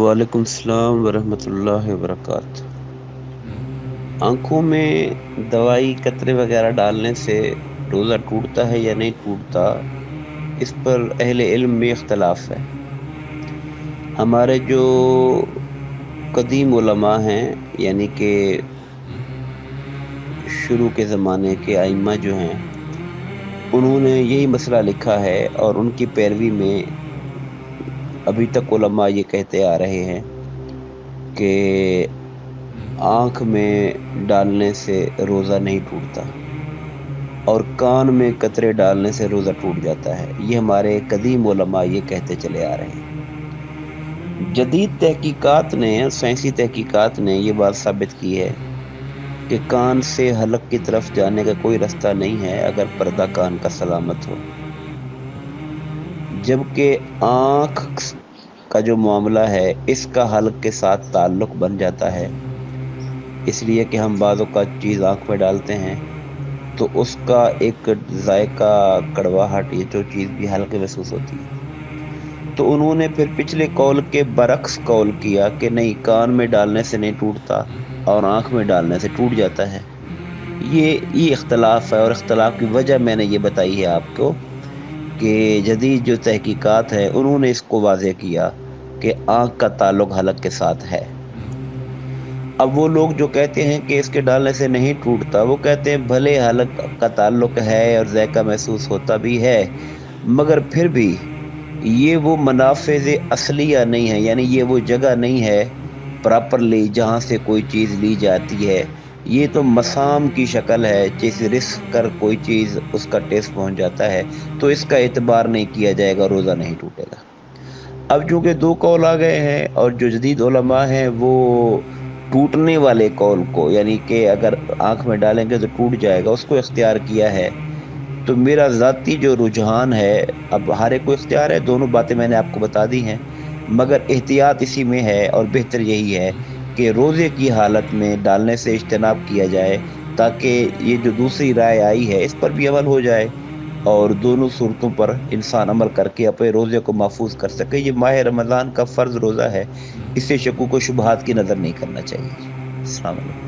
وعلیکم السلام ورحمۃ اللہ وبرکاتہ۔ آنکھوں میں دوائی قطرے وغیرہ ڈالنے سے روزہ ٹوٹتا ہے یا نہیں ٹوٹتا، اس پر اہل علم میں اختلاف ہے۔ ہمارے جو قدیم علماء ہیں، یعنی کہ شروع کے زمانے کے ائمہ جو ہیں، انہوں نے یہی مسئلہ لکھا ہے اور ان کی پیروی میں ابھی تک علماء یہ کہتے آ رہے ہیں کہ آنکھ میں ڈالنے سے روزہ نہیں ٹوٹتا اور کان میں قطرے ڈالنے سے روزہ ٹوٹ جاتا ہے۔ یہ ہمارے قدیم علماء یہ کہتے چلے آ رہے ہیں۔ جدید تحقیقات نے، سائنسی تحقیقات نے یہ بات ثابت کی ہے کہ کان سے حلق کی طرف جانے کا کوئی رستہ نہیں ہے اگر پردہ کان کا سلامت ہو، جبکہ آنکھ کا جو معاملہ ہے اس کا حلق کے ساتھ تعلق بن جاتا ہے، اس لیے کہ ہم بعض اوقات چیز آنکھ میں ڈالتے ہیں تو اس کا ایک ذائقہ، کڑواہٹ، یہ جو چیز بھی ہلکے محسوس ہوتی ہے۔ تو انہوں نے پھر پچھلے قول کے برعکس قول کیا کہ نہیں، کان میں ڈالنے سے نہیں ٹوٹتا اور آنکھ میں ڈالنے سے ٹوٹ جاتا ہے۔ یہ اختلاف ہے، اور اختلاف کی وجہ میں نے یہ بتائی ہے آپ کو کہ جدید جو تحقیقات ہے انہوں نے اس کو واضح کیا کہ آنکھ کا تعلق حلق کے ساتھ ہے۔ اب وہ لوگ جو کہتے ہیں کہ اس کے ڈالنے سے نہیں ٹوٹتا، وہ کہتے ہیں بھلے حلق کا تعلق ہے اور ذائقہ محسوس ہوتا بھی ہے، مگر پھر بھی یہ وہ منافذ اصلیہ نہیں ہے، یعنی یہ وہ جگہ نہیں ہے پراپرلی جہاں سے کوئی چیز لی جاتی ہے۔ یہ تو مسام کی شکل ہے، جیسے رسک کر کوئی چیز اس کا ٹیسٹ پہنچ جاتا ہے، تو اس کا اعتبار نہیں کیا جائے گا، روزہ نہیں ٹوٹے گا۔ اب چونکہ دو قول آ گئے ہیں اور جو جدید علماء ہیں وہ ٹوٹنے والے قول کو، یعنی کہ اگر آنکھ میں ڈالیں گے تو ٹوٹ جائے گا، اس کو اختیار کیا ہے، تو میرا ذاتی جو رجحان ہے، اب ہر ایک کو اختیار ہے، دونوں باتیں میں نے آپ کو بتا دی ہیں، مگر احتیاط اسی میں ہے اور بہتر یہی ہے کہ روزے کی حالت میں ڈالنے سے اجتناب کیا جائے، تاکہ یہ جو دوسری رائے آئی ہے اس پر بھی عمل ہو جائے اور دونوں صورتوں پر انسان عمل کر کے اپنے روزے کو محفوظ کر سکے۔ یہ ماہ رمضان کا فرض روزہ ہے، اسے شکوک و شبہات کی نظر نہیں کرنا چاہیے۔ السلام علیکم۔